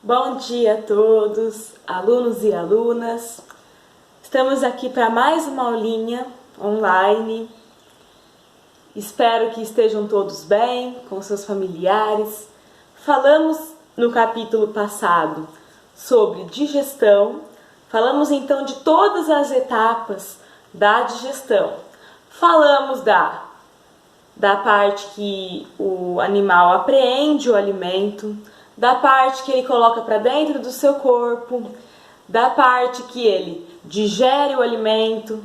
Bom dia a todos, alunos e alunas. Estamos aqui para mais uma aulinha online. Espero que estejam todos bem, com seus familiares. Falamos no capítulo passado sobre digestão. Falamos então de todas as etapas da digestão. Falamos da parte que o animal apreende o alimento, da parte que ele coloca para dentro do seu corpo, da parte que ele digere o alimento,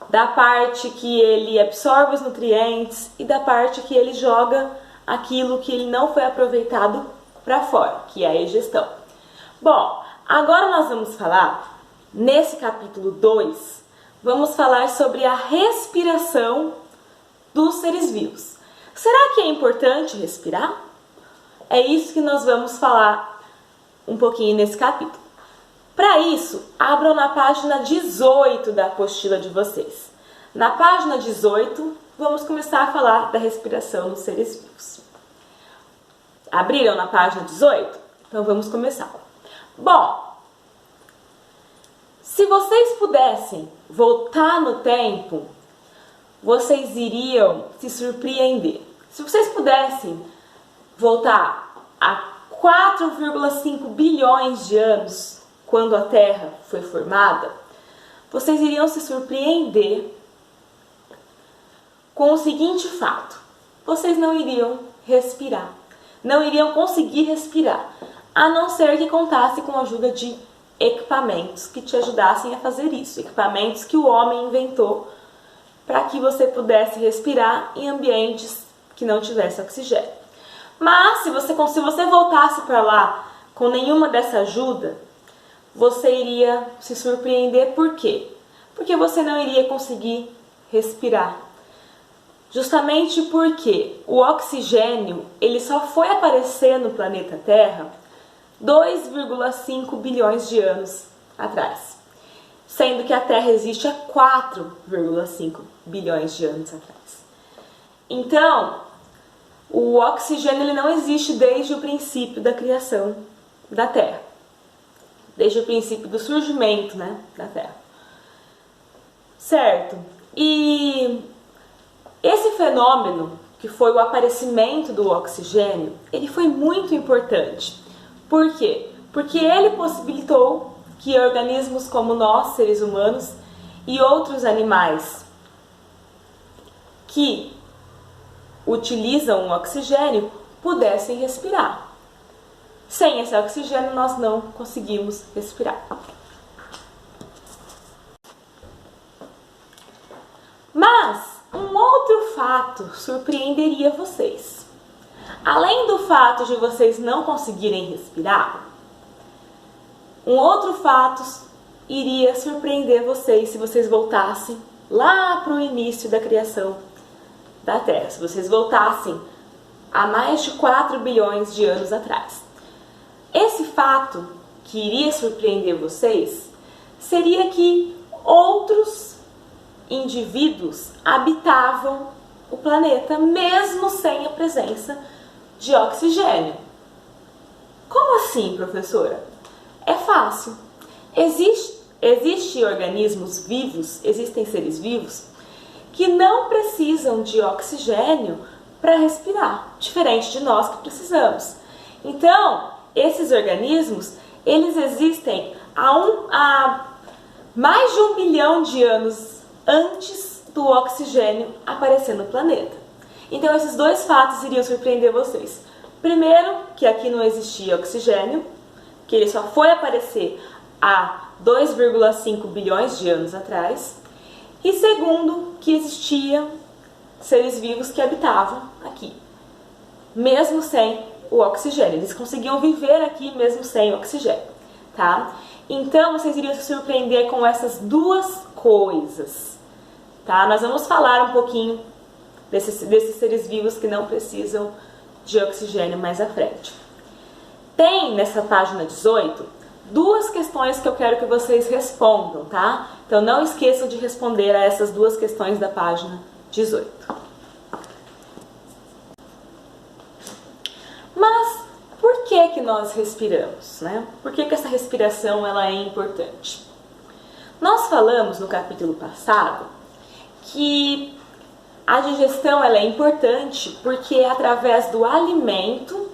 da parte que ele absorve os nutrientes e da parte que ele joga aquilo que ele não foi aproveitado para fora, que é a egestão. Bom, agora nós vamos falar, nesse capítulo 2, vamos falar sobre a respiração dos seres vivos. Será que é importante respirar? É isso que nós vamos falar um pouquinho nesse capítulo. Para isso, abram na página 18 da apostila de vocês. Na página 18, vamos começar a falar da respiração nos seres vivos. Abriram na página 18? Então vamos começar. Bom, se vocês pudessem voltar no tempo, vocês iriam se surpreender. Se vocês pudessem voltar a 4,5 bilhões de anos, quando a Terra foi formada, vocês iriam se surpreender com o seguinte fato: vocês não iriam respirar, não iriam conseguir respirar, a não ser que contasse com a ajuda de equipamentos que te ajudassem a fazer isso, equipamentos que o homem inventou para que você pudesse respirar em ambientes que não tivesse oxigênio. Mas se você voltasse para lá com nenhuma dessa ajuda, você iria se surpreender. Por quê? Porque você não iria conseguir respirar. Justamente porque o oxigênio ele só foi aparecer no planeta Terra 2,5 bilhões de anos atrás, sendo que a Terra existe há 4,5 bilhões de anos atrás. Então, o oxigênio ele não existe desde o princípio da criação da Terra, desde o princípio do surgimento, da Terra. Certo? E esse fenômeno, que foi o aparecimento do oxigênio, ele foi muito importante. Por quê? Porque ele possibilitou que organismos como nós, seres humanos, e outros animais que utilizam o oxigênio pudessem respirar. Sem esse oxigênio, nós não conseguimos respirar. Mas um outro fato surpreenderia vocês. Além do fato de vocês não conseguirem respirar, um outro fato iria surpreender vocês se vocês voltassem lá para o início da criação da Terra, se vocês voltassem a mais de 4 bilhões de anos atrás. Esse fato que iria surpreender vocês seria que outros indivíduos habitavam o planeta mesmo sem a presença de oxigênio. Como assim, professora? É fácil. Existem organismos vivos, existem seres vivos que não precisam de oxigênio para respirar, diferente de nós que precisamos. Então, esses organismos, eles existem há mais de 1 bilhão de anos antes do oxigênio aparecer no planeta. Então, esses dois fatos iriam surpreender vocês. Primeiro, que aqui não existia oxigênio, que ele só foi aparecer há 2,5 bilhões de anos atrás. E segundo, que existiam seres vivos que habitavam aqui, mesmo sem o oxigênio. Eles conseguiam viver aqui mesmo sem oxigênio, tá? Então, vocês iriam se surpreender com essas duas coisas, tá? Nós vamos falar um pouquinho desses seres vivos que não precisam de oxigênio mais à frente. Tem nessa página 18 duas questões que eu quero que vocês respondam, tá? Então não esqueçam de responder a essas duas questões da página 18. Mas por que que nós respiramos, né? Por que essa respiração ela é importante? Nós falamos no capítulo passado que a digestão ela é importante porque é através do alimento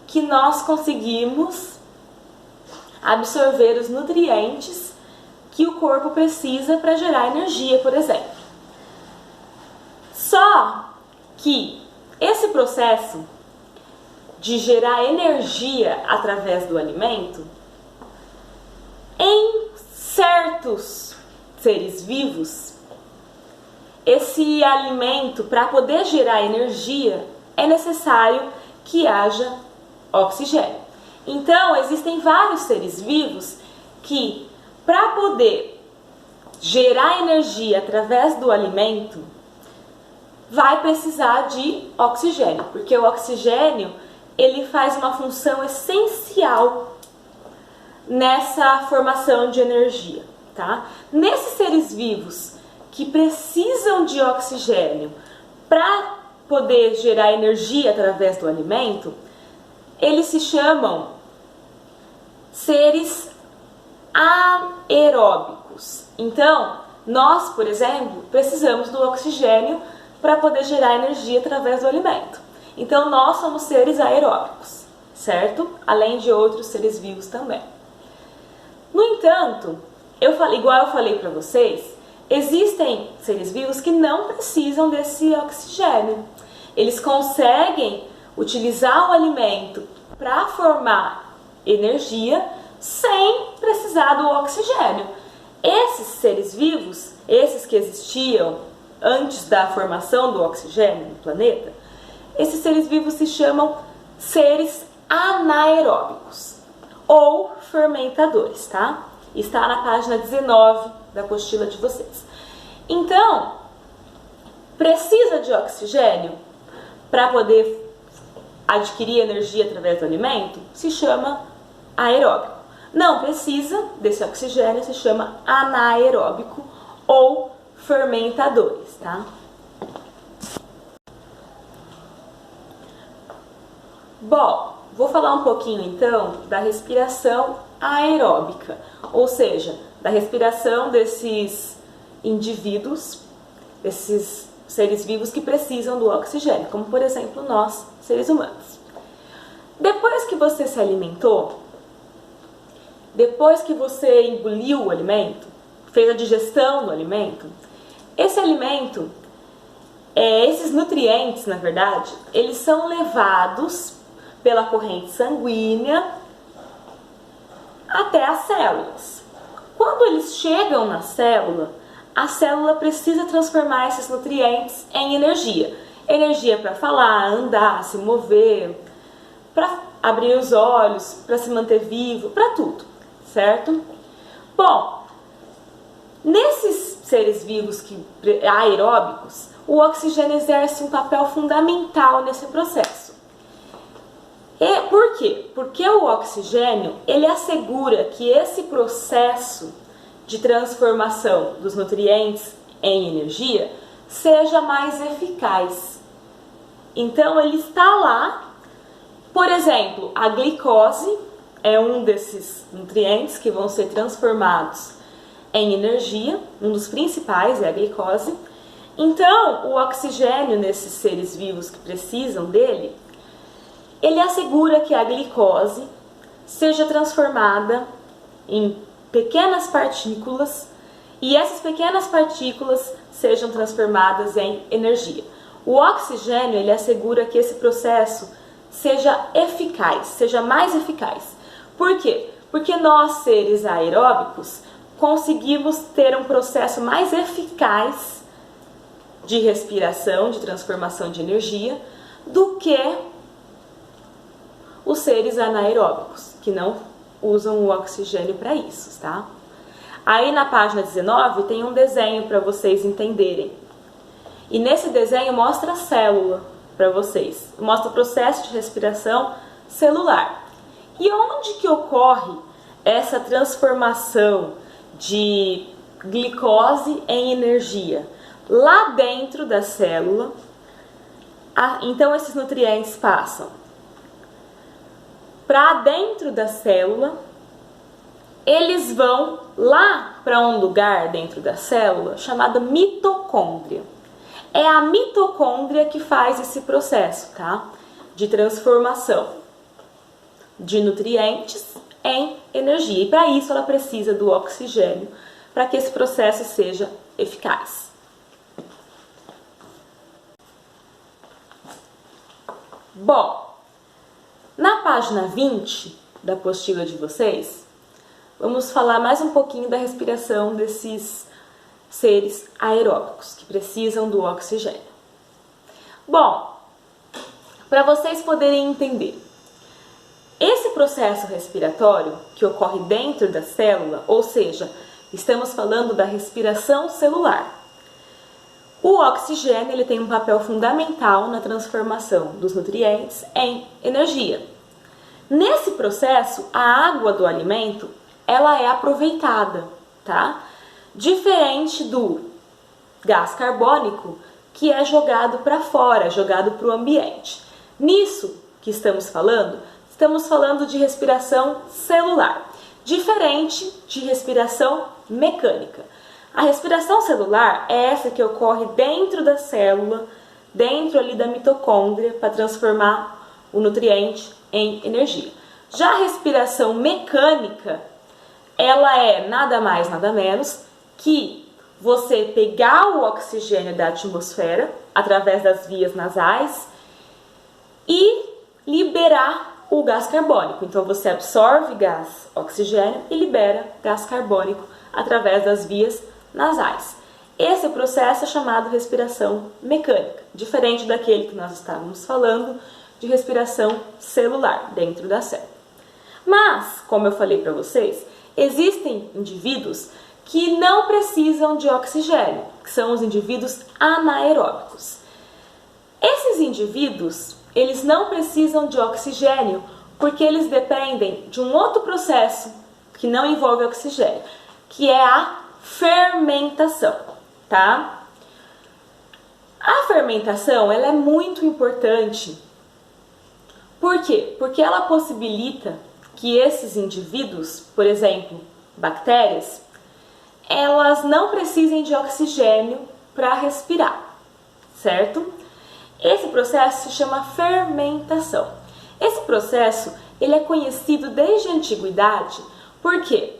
que nós conseguimos absorver os nutrientes que o corpo precisa para gerar energia, por exemplo. Só que esse processo de gerar energia através do alimento, em certos seres vivos, esse alimento, para poder gerar energia, é necessário que haja oxigênio. Então, existem vários seres vivos que, para poder gerar energia através do alimento, vai precisar de oxigênio, porque o oxigênio ele faz uma função essencial nessa formação de energia, tá? Nesses seres vivos que precisam de oxigênio para poder gerar energia através do alimento, eles se chamam seres aeróbicos. Então, nós, por exemplo, precisamos do oxigênio para poder gerar energia através do alimento. Então, nós somos seres aeróbicos, certo? Além de outros seres vivos também. No entanto, igual eu falei para vocês, existem seres vivos que não precisam desse oxigênio. Eles conseguem utilizar o alimento para formar energia sem precisar do oxigênio. Esses seres vivos, esses que existiam antes da formação do oxigênio no planeta, esses seres vivos se chamam seres anaeróbicos ou fermentadores, tá? Está na página 19 da apostila de vocês. Então, precisa de oxigênio para poder adquirir energia através do alimento? Se chama aeróbico. Não precisa desse oxigênio, se chama anaeróbico ou fermentadores, tá? Bom, vou falar um pouquinho então da respiração aeróbica, ou seja, da respiração desses indivíduos, desses seres vivos que precisam do oxigênio, como por exemplo nós, seres humanos. Depois que você se alimentou, depois que você engoliu o alimento, fez a digestão do alimento, esse alimento, esses nutrientes, na verdade, eles são levados pela corrente sanguínea até as células. Quando eles chegam na célula, a célula precisa transformar esses nutrientes em energia. Energia para falar, andar, se mover, para abrir os olhos, para se manter vivo, para tudo, certo? Bom, nesses seres vivos aeróbicos, o oxigênio exerce um papel fundamental nesse processo. E por quê? Porque o oxigênio, ele assegura que esse processo de transformação dos nutrientes em energia seja mais eficaz. Então, ele está lá. Por exemplo, a glicose é um desses nutrientes que vão ser transformados em energia, um dos principais é a glicose. Então, o oxigênio nesses seres vivos que precisam dele, ele assegura que a glicose seja transformada em pequenas partículas e essas pequenas partículas sejam transformadas em energia. O oxigênio, ele assegura que esse processo seja eficaz, seja mais eficaz. Por quê? Porque nós, seres aeróbicos, conseguimos ter um processo mais eficaz de respiração, de transformação de energia, do que os seres anaeróbicos, que não usam o oxigênio para isso, tá? Aí na página 19 tem um desenho para vocês entenderem. E nesse desenho mostra a célula para vocês. Mostra o processo de respiração celular. E onde que ocorre essa transformação de glicose em energia? Lá dentro da célula. Então esses nutrientes passam para dentro da célula, eles vão lá para um lugar dentro da célula chamado mitocôndria. É a mitocôndria que faz esse processo, tá? De transformação de nutrientes em energia. E para isso ela precisa do oxigênio para que esse processo seja eficaz. Bom, na página 20 da apostila de vocês, vamos falar mais um pouquinho da respiração desses seres aeróbicos que precisam do oxigênio. Bom, para vocês poderem entender, esse processo respiratório que ocorre dentro da célula, ou seja, estamos falando da respiração celular. O oxigênio ele tem um papel fundamental na transformação dos nutrientes em energia. Nesse processo, a água do alimento ela é aproveitada, tá? Diferente do gás carbônico, que é jogado para fora, jogado para o ambiente. Nisso que estamos falando de respiração celular, diferente de respiração mecânica. A respiração celular é essa que ocorre dentro da célula, dentro ali da mitocôndria, para transformar o nutriente em energia. Já a respiração mecânica, ela é nada mais, nada menos que você pegar o oxigênio da atmosfera através das vias nasais e liberar o gás carbônico. Então você absorve gás oxigênio e libera gás carbônico através das vias nasais. Esse processo é chamado respiração mecânica, diferente daquele que nós estávamos falando de respiração celular dentro da célula. Mas, como eu falei para vocês, existem indivíduos que não precisam de oxigênio, que são os indivíduos anaeróbicos. Esses indivíduos, eles não precisam de oxigênio porque eles dependem de um outro processo que não envolve oxigênio, que é a fermentação, tá? A fermentação, ela é muito importante. Por quê? Porque ela possibilita que esses indivíduos, por exemplo, bactérias, elas não precisem de oxigênio para respirar, certo? Esse processo se chama fermentação. Esse processo, ele é conhecido desde a antiguidade. Por quê?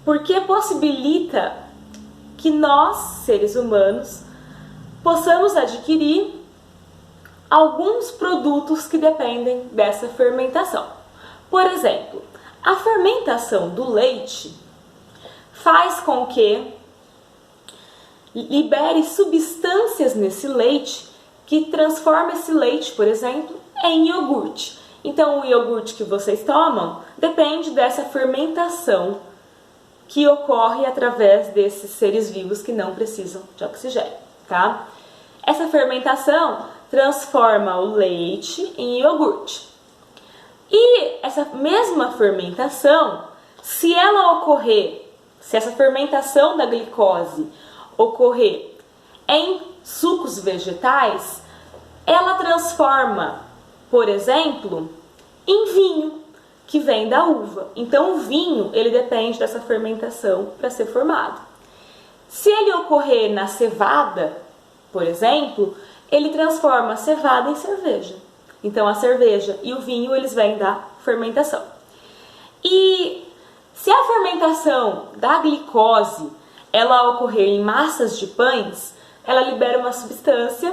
Porque possibilita que nós, seres humanos, possamos adquirir alguns produtos que dependem dessa fermentação. Por exemplo, a fermentação do leite faz com que libere substâncias nesse leite que transforma esse leite, por exemplo, em iogurte. Então, o iogurte que vocês tomam depende dessa fermentação que ocorre através desses seres vivos que não precisam de oxigênio, tá? Essa fermentação transforma o leite em iogurte. E essa mesma fermentação, se essa fermentação da glicose ocorrer em sucos vegetais, ela transforma, por exemplo, em vinho, que vem da uva. Então o vinho, ele depende dessa fermentação para ser formado. Se ele ocorrer na cevada, por exemplo, ele transforma a cevada em cerveja. Então a cerveja e o vinho, eles vêm da fermentação. E se a fermentação da glicose, ela ocorrer em massas de pães, ela libera uma substância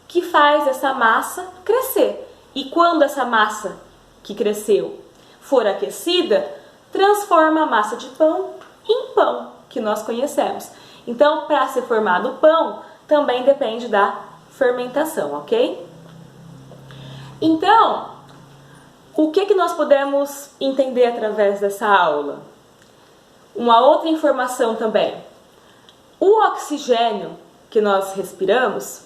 que faz essa massa crescer. E quando essa massa que cresceu for aquecida, transforma a massa de pão em pão, que nós conhecemos. Então, para ser formado o pão, também depende da fermentação, ok? Então, o que nós podemos entender através dessa aula? Uma outra informação também. O oxigênio que nós respiramos,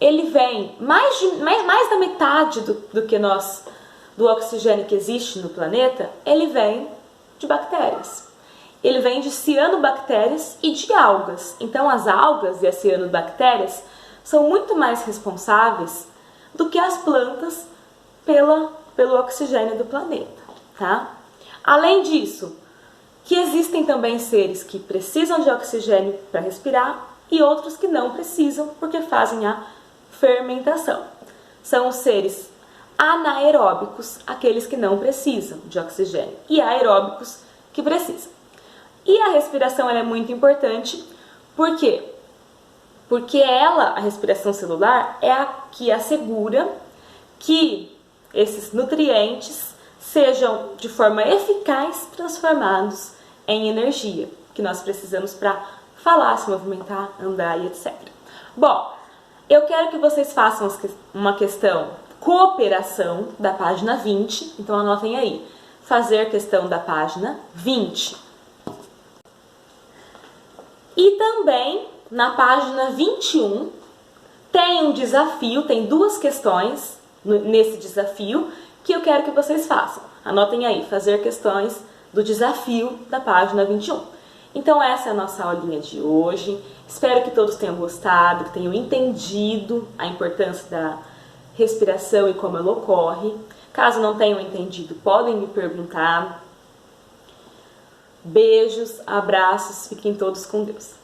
ele vem mais da metade do oxigênio que existe no planeta, ele vem de bactérias. Ele vem de cianobactérias e de algas. Então as algas e as cianobactérias são muito mais responsáveis do que as plantas pela pelo oxigênio do planeta, tá? Além disso, que existem também seres que precisam de oxigênio para respirar e outros que não precisam porque fazem a fermentação. São os seres anaeróbicos, aqueles que não precisam de oxigênio, e aeróbicos, que precisam. E a respiração ela é muito importante, por quê? Porque a respiração celular, é a que assegura que esses nutrientes sejam de forma eficaz transformados em energia, que nós precisamos para falar, se movimentar, andar e etc. Bom, eu quero que vocês façam uma questão cooperação da página 20, então anotem aí, fazer questão da página 20. E também na página 21 tem um desafio, tem duas questões nesse desafio que eu quero que vocês façam. Anotem aí, fazer questões do desafio da página 21. Então essa é a nossa aulinha de hoje. Espero que todos tenham gostado, que tenham entendido a importância da respiração e como ela ocorre. Caso não tenham entendido, podem me perguntar. Beijos, abraços, fiquem todos com Deus.